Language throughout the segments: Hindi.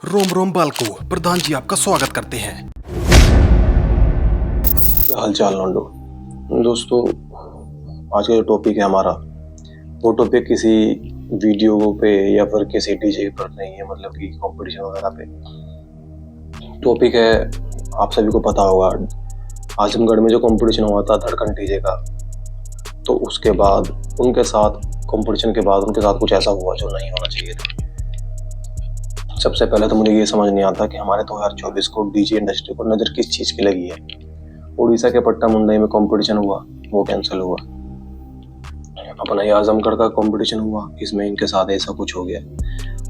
रोम रोम बालको, प्रधान जी आपका स्वागत करते हैं। क्या हाल चाल लौंडो दोस्तों। आज का जो टॉपिक है हमारा, वो टॉपिक किसी वीडियो पे या फिर किसी डीजे पर नहीं है, मतलब कि कंपटीशन वगैरह पे। टॉपिक है, आप सभी को पता होगा, आजमगढ़ में जो कंपटीशन हुआ था धड़कन डीजे का, तो उसके बाद उनके साथ कंपटीशन के बाद उनके साथ कुछ ऐसा हुआ जो नहीं होना चाहिए था। सबसे पहले तो मुझे ये समझ नहीं आता कि हमारे 2024 को डीजे इंडस्ट्री को नज़र किस चीज़ की लगी है। उड़ीसा के पट्टा मुंडई में कंपटीशन हुआ, वो कैंसिल हुआ। अपना ये आजमगढ़ का कंपटीशन हुआ, इसमें इनके साथ ऐसा कुछ हो गया।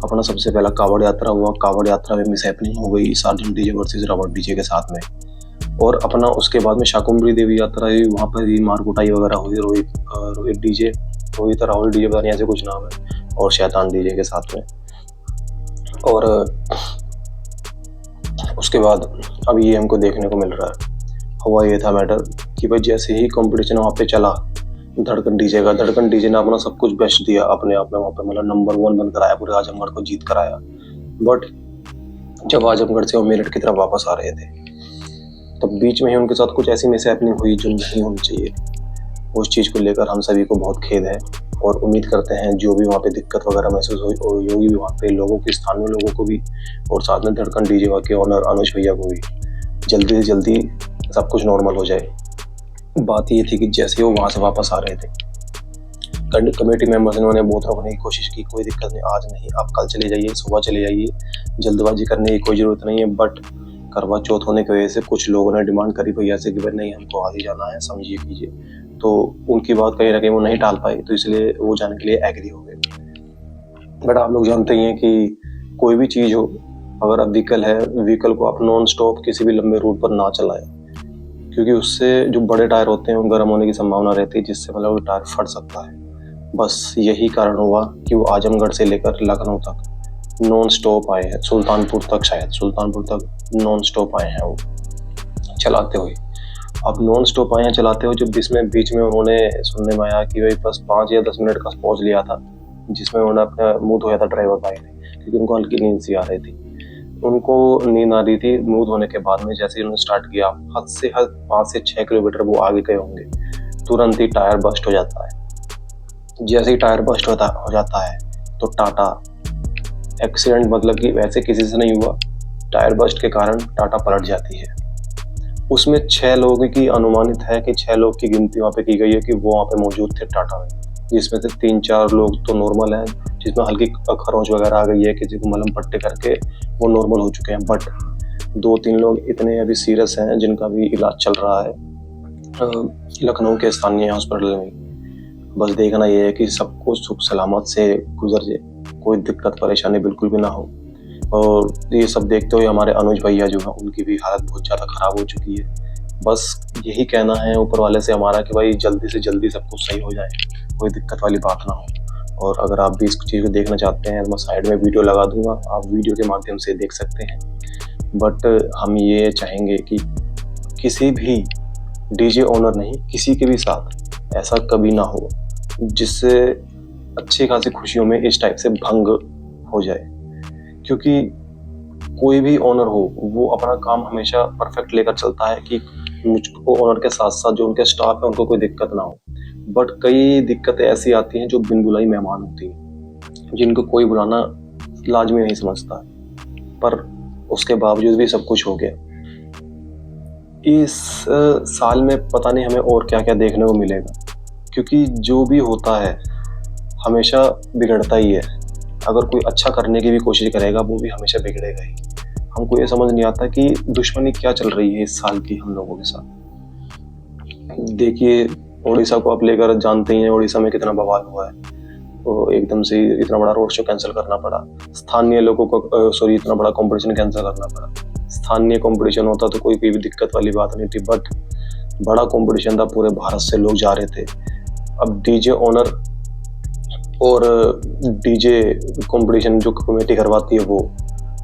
अपना सबसे पहला कावड़ यात्रा हुआ, कावड़ यात्रा में मिसहैपनिंग हो गई surgeon DJ versus Rawat DJ के साथ में। और अपना उसके बाद में शाकुंभरी देवी यात्रा हुई, वहाँ पर भी मारकुटाई वगैरह हुई। रोहित डीजे, रोहित राहुल डीजे पता नहीं ऐसे कुछ नाम है, और शैतान डीजे के साथ में। और उसके बाद अब ये हमको देखने को मिल रहा है। हुआ ये था मैटर कि भाई जैसे ही कंपटीशन वहाँ पे चला धड़कन डीजे का, धड़कन डीजे ने अपना सब कुछ बेस्ट दिया अपने आप में वहाँ पे, मतलब नंबर 1 बन कर आया, पूरे आजमगढ़ को जीत कर आया। बट जब आजमगढ़ से वो मेरठ की तरफ वापस आ रहे थे, तब बीच में ही उनके साथ कुछ ऐसी मिसहैपनिंग हुई जो नहीं होनी चाहिए। उस चीज़ को लेकर हम सभी को बहुत खेद है, और उम्मीद करते हैं जो भी वहाँ पे दिक्कत वगैरह महसूस हुई होगी वहाँ पे लोगों की, स्थानीय लोगों को भी, और साथ में धड़कन डीजे के ओनर अनुज भैया को भी, जल्दी से जल्दी सब कुछ नॉर्मल हो जाए। बात ये थी कि जैसे ही वो वहाँ से वापस आ रहे थे, कमेटी मेंबर्स ने उन्हें बहुत रोकने की कोशिश की, कोई दिक्कत नहीं, आज नहीं, आप कल चले जाइए, सुबह चले जाइए, जल्दबाजी करने की कोई ज़रूरत नहीं है। बट करवा चौथ होने की वजह से कुछ लोगों ने डिमांड करी भैया से कि भाई नहीं, हमको आज ही जाना है, समझिए कीजिए। तो उनकी बात कहीं ना कहीं वो नहीं टाल पाई, तो इसलिए वो जाने के लिए एग्री हो गए। बट आप लोग जानते ही हैं कि कोई भी चीज़ हो, अगर आप व्हीकल को आप नॉन स्टॉप किसी भी लंबे रूट पर ना चलाएं, क्योंकि उससे जो बड़े टायर होते हैं वो गर्म होने की संभावना रहती है, जिससे मतलब वो टायर फट सकता है। बस यही कारण हुआ कि वो आजमगढ़ से लेकर लखनऊ तक नॉन स्टॉप आए हैं, सुल्तानपुर तक नॉन स्टॉप आए हैं वो चलाते हुए। अब नॉन स्टॉप आए हैं चलाते हुए, जब बीच में उन्होंने सुनने में आया कि भाई बस 5 या 10 मिनट का पॉज लिया था, जिसमें उन्होंने अपना मुंह धोया था ड्राइवर भाई ने, क्योंकि उनको हल्की नींद सी आ रही थी। उनको नींद आ रही थी, मुंह धोने के बाद में जैसे ही उन्होंने स्टार्ट किया, हद से हद 5 से 6 किलोमीटर वो आगे गए होंगे, तुरंत ही टायर बस्ट हो जाता है। जैसे ही टायर बस्ट हो जाता है तो टाटा एक्सीडेंट, मतलब कि वैसे किसी से नहीं हुआ, टायर बस्ट के कारण टाटा पलट जाती है। उसमें 6 लोगों की अनुमानित है कि 6 लोग की गिनती वहाँ पे की गई है कि वो वहाँ पे मौजूद थे टाटा में, जिसमें से 3-4 लोग तो नॉर्मल हैं, जिसमें हल्की खरोंच वगैरह आ गई है, किसी को मलहम पट्टे करके वो नॉर्मल हो चुके हैं। बट 2-3 लोग इतने अभी सीरियस हैं जिनका भी इलाज चल रहा है लखनऊ के स्थानीय हॉस्पिटल में। बस देखना ये है कि सब कुछ सुख सलामत से गुजर जाए, कोई दिक्कत परेशानी बिल्कुल भी ना हो। और ये सब देखते हुए हमारे अनुज भैया जो है, उनकी भी हालत बहुत ज़्यादा ख़राब हो चुकी है। बस यही कहना है ऊपर वाले से हमारा कि भाई जल्दी से जल्दी सब कुछ सही हो जाए, कोई दिक्कत वाली बात ना हो। और अगर आप भी इस चीज़ को देखना चाहते हैं तो मैं साइड में वीडियो लगा दूंगा, आप वीडियो के माध्यम से देख सकते हैं। बट हम ये चाहेंगे कि किसी भी डीजे ओनर नहीं, किसी के भी साथ ऐसा कभी ना हो, जिससे अच्छी खासी खुशियों में इस टाइप से भंग हो जाए। क्योंकि कोई भी ओनर हो, वो अपना काम हमेशा परफेक्ट लेकर चलता है कि मुझको ओनर के साथ साथ जो उनके स्टाफ है उनको कोई दिक्कत ना हो। बट कई दिक्कतें ऐसी आती हैं जो बिन बुलाई मेहमान होती हैं, जिनको कोई बुलाना लाजमी नहीं समझता, पर उसके बावजूद भी सब कुछ हो गया। इस साल में पता नहीं हमें और क्या क्या देखने को मिलेगा, क्योंकि जो भी होता है हमेशा बिगड़ता ही है। अगर कोई अच्छा करने की भी कोशिश करेगा, वो भी हमेशा बिगड़ेगा ही। हमको ये समझ नहीं आता कि दुश्मनी क्या चल रही है इस साल की हम लोगों के साथ। देखिए, उड़ीसा को आप लेकर जानते ही हैं, उड़ीसा में कितना बवाल हुआ है, तो एकदम से इतना बड़ा रोड शो कैंसिल करना पड़ा, स्थानीय लोगों को इतना बड़ा कंपटीशन कैंसिल करना पड़ा। स्थानीय कंपटीशन होता तो कोई भी दिक्कत वाली बात नहीं थी, बट बड़ा कंपटीशन था, पूरे भारत से लोग जा रहे थे। अब डीजे ओनर और डीजे कंपटीशन जो कमेटी करवाती है, वो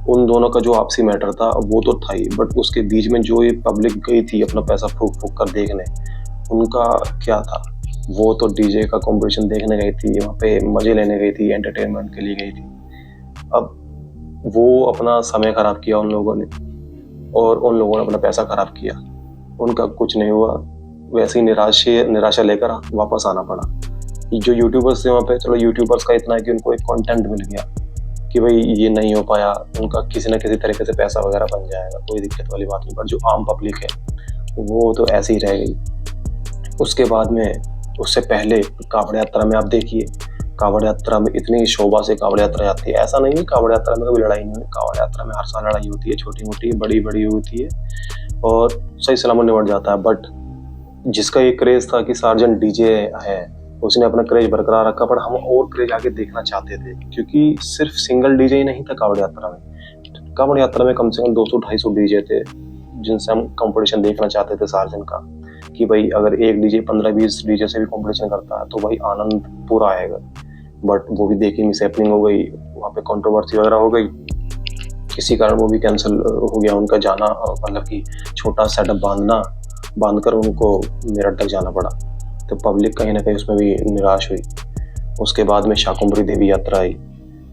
उन दोनों का जो आपसी मैटर था वो तो था ही, बट उसके बीच में जो ये पब्लिक गई थी अपना पैसा फूक कर देखने, उनका क्या था? वो तो डीजे का कंपटीशन देखने गई थी, वहाँ पे मजे लेने गई थी, एंटरटेनमेंट के लिए गई थी। अब वो अपना समय खराब किया उन लोगों ने, और उन लोगों ने अपना पैसा खराब किया। उनका कुछ नहीं हुआ, वैसे ही निराशा लेकर वापस आना पड़ा। जो यूट्यूबर्स थे वहाँ पे, चलो यूट्यूबर्स का इतना है कि उनको एक कंटेंट मिल गया कि भाई ये नहीं हो पाया, उनका किसी न किसी तरीके से पैसा वगैरह बन जाएगा, कोई दिक्कत वाली बात नहीं। पर जो आम पब्लिक है वो तो ऐसे ही रह गई। उसके बाद में, उससे पहले कावड़ यात्रा में आप देखिए, कावड़ यात्रा में इतनी शोभा से कावड़ यात्रा जाती है। ऐसा नहीं है कावड़ यात्रा में कभी लड़ाई नहीं हुई, कावड़ यात्रा में हर साल लड़ाई होती है, छोटी मोटी बड़ी बड़ी होती है, और सही सलामत निपट जाता है। बट जिसका ये क्रेज था कि सार्जेंट डीजे है, उसने अपना क्रेज बरकरार रखा, पर हम और क्रेज आगे देखना चाहते थे, क्योंकि सिर्फ सिंगल डीजे ही नहीं था कावड़ यात्रा में। कावड़ यात्रा में कम से कम 200-250 डीजे थे जिनसे हम कंपटीशन देखना चाहते थे सार्जेंट का, कि भाई अगर एक डीजे 15-20 डीजे से भी कंपटीशन करता है तो भाई आनंद पूरा आएगा। बट वो भी देखिए मिसहैपनिंग हो गई, वहाँ पे कंट्रोवर्सी वगैरह हो गई, किसी कारण वो भी कैंसिल हो गया उनका जाना, मतलब कि छोटा सेटअप बांधकर उनको मेरठ तक जाना पड़ा। तो पब्लिक कहीं ना कहीं उसमें भी निराश हुई। उसके बाद में शाकुंभरी देवी यात्रा आई।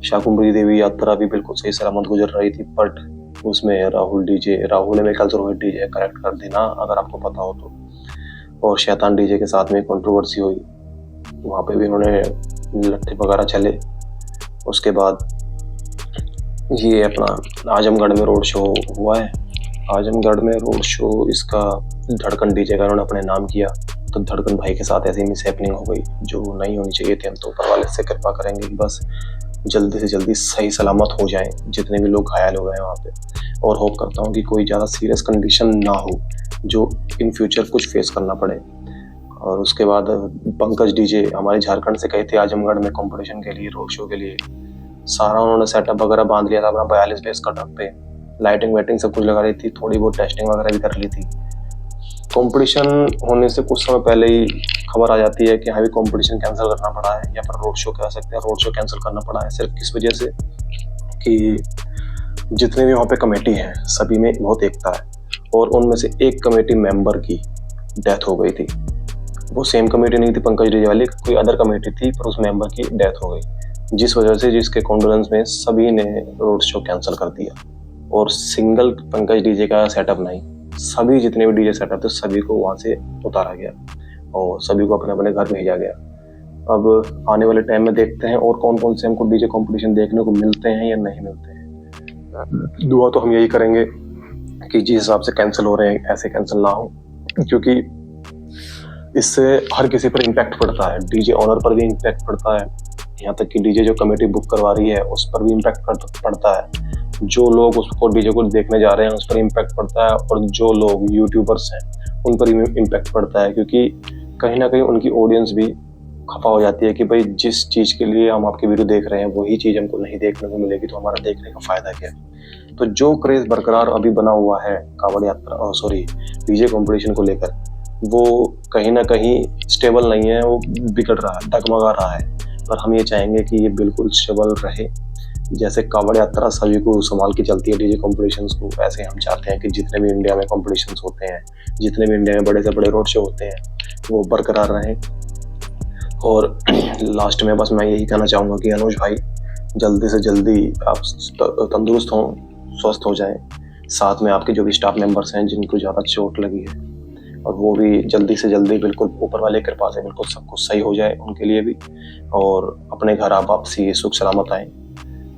शाकुंभरी देवी यात्रा भी बिल्कुल सही सलामत गुजर रही थी, बट उसमें राहुल है, मेरे ख्याल से रोहित डीजे, करेक्ट कर देना अगर आपको पता हो तो, और शैतान डीजे के साथ में कंट्रोवर्सी हुई, वहाँ पे भी उन्होंने लट्ठे वगैरह चले। उसके बाद ये अपना आजमगढ़ में रोड शो हुआ है। आजमगढ़ में रोड शो इसका धड़कन डीजे का उन्होंने अपने नाम किया, तो धड़कन भाई के साथ ऐसी मिसहैपनिंग हो गई जो नहीं होनी चाहिए थी। हम तो ऊपर वाले से कृपा करेंगे कि बस जल्दी से जल्दी सही सलामत हो जाएं जितने भी लोग घायल हो गए वहाँ पे, और होप करता हूँ कि कोई ज़्यादा सीरियस कंडीशन ना हो जो इन फ्यूचर कुछ फेस करना पड़े। और उसके बाद पंकज डीजे हमारे झारखंड से गए थे आजमगढ़ में कंपटीशन के लिए, रोड शो के लिए। सारा उन्होंने सेटअप वगैरह बांध लिया था अपना 42 बेस कटअप पे, लाइटिंग वाइटिंग सब कुछ लगा रही थी, थोड़ी बहुत टेस्टिंग वगैरह भी कर ली थी। कंपटीशन होने से कुछ समय पहले ही खबर आ जाती है कि हाँ भी कंपटीशन कैंसिल करना पड़ा है, या फिर रोड शो कह सकते हैं, रोड शो कैंसिल करना पड़ा है। सिर्फ किस वजह से कि जितने भी वहाँ पे कमेटी हैं सभी में बहुत एकता है, और उनमें से एक कमेटी मेंबर की डेथ हो गई थी। वो सेम कमेटी नहीं थी पंकज डीजे वाली, कोई अदर कमेटी थी, पर उस मेंबर की डेथ हो गई, जिस वजह से जिसके कॉन्डोलेंस में सभी ने रोड शो कैंसिल कर दिया। और सिंगल पंकज डीजे का सेटअप नहीं, सभी जितने भी डीजे सेटअप थे सभी को वहाँ से उतारा गया और सभी को अपने अपने घर भेजा गया। अब आने वाले टाइम में देखते हैं और कौन कौन से हमको डीजे कंपटीशन देखने को मिलते हैं या नहीं मिलते हैं। दुआ तो हम यही करेंगे कि जिस हिसाब से कैंसिल हो रहे हैं ऐसे कैंसिल ना हो, क्योंकि इससे हर किसी पर इम्पैक्ट पड़ता है। डीजे ओनर पर भी इम्पैक्ट पड़ता है, यहाँ तक कि डीजे जो कमेटी बुक करवा रही है उस पर भी इम्पैक्ट पड़ता है, जो लोग उसको डीजे को देखने जा रहे हैं उस पर इम्पैक्ट पड़ता है, और जो लोग यूट्यूबर्स हैं उन पर इम्पैक्ट पड़ता है, क्योंकि कहीं ना कहीं उनकी ऑडियंस भी खफा हो जाती है कि भाई जिस चीज़ के लिए हम आपकी वीडियो देख रहे हैं वही चीज़ हमको नहीं देखने को मिलेगी, तो हमारा देखने का फ़ायदा क्या है। तो जो क्रेज़ बरकरार अभी बना हुआ है कावड़ यात्रा डीजे कंपटीशन को लेकर, वो कहीं ना कहीं स्टेबल नहीं है, वो बिगड़ रहा है, डगमगा रहा है। पर हम ये चाहेंगे कि ये बिल्कुल स्टेबल रहे। जैसे कावड़ यात्रा सभी को संभाल के चलती है डीजे कॉम्पिटिशन्स को, वैसे हम चाहते हैं कि जितने भी इंडिया में कॉम्पिटिशन्स होते हैं, जितने भी इंडिया में बड़े से बड़े रोड शो होते हैं, वो बरकरार रहें। और लास्ट में बस मैं यही कहना चाहूँगा कि अनुज भाई जल्दी से जल्दी आप तंदुरुस्त हों, स्वस्थ हो जाएं। साथ में आपके जो भी स्टाफ मेंबर्स हैं जिनको ज़्यादा चोट लगी है, और वो भी जल्दी से जल्दी बिल्कुल ऊपर वाले की कृपा से बिल्कुल सब कुछ सही हो जाए उनके लिए भी, और अपने घर आप वापसी सुख सलामत आएँ।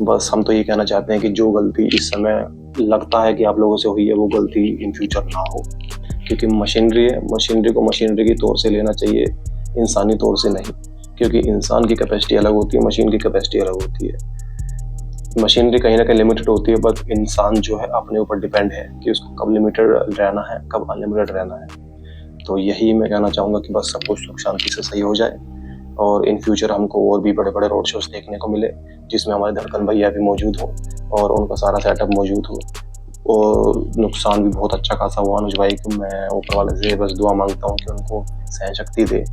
बस हम तो ये कहना चाहते हैं कि जो गलती इस समय लगता है कि आप लोगों से हुई है, वो गलती इन फ्यूचर ना हो, क्योंकि मशीनरी है, मशीनरी को मशीनरी की तौर से लेना चाहिए, इंसानी तौर से नहीं, क्योंकि इंसान की कैपेसिटी अलग होती है, मशीन की कैपेसिटी अलग होती है। मशीनरी कहीं ना कहीं लिमिटेड होती है, बट इंसान जो है अपने ऊपर डिपेंड है कि उसको कब लिमिटेड रहना है, कब अनलिमिटेड रहना है। तो यही मैं कहना चाहूँगा कि बस सब कुछ सुख शांति से सही हो जाए, और इन फ्यूचर हमको और भी बड़े बड़े रोड शोज देखने को मिले जिसमें हमारे धड़कन भैया भी मौजूद हो और उनका सारा सेटअप मौजूद हो। और नुकसान भी बहुत अच्छा खासा हुआ अनुज भाई को, मैं ऊपर वाले से बस दुआ मांगता हूँ कि उनको सहन शक्ति दे।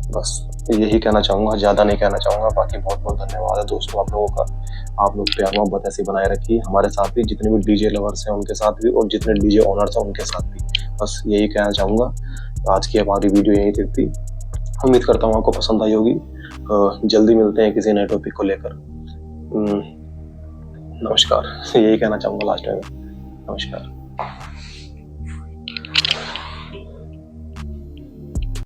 बस यही कहना चाहूँगा, ज़्यादा नहीं कहना चाहूँगा। बाकी बहुत बहुत धन्यवाद है दोस्तों आप लोगों का, आप लोग प्यार मोहब्बत ऐसी बनाए रखिए हमारे साथ भी, जितने भी डीजे लवर्स हैं उनके साथ भी, और जितने डीजे ओनर्स हैं उनके साथ भी। बस यही कहना चाहूँगा। आज की हमारी वीडियो यहीं तक थी, उम्मीद करता हूँ आपको पसंद आई होगी। जल्दी मिलते हैं किसी नए टॉपिक को लेकर। नमस्कार, यही कहना चाहूंगा लास्ट में। नमस्कार।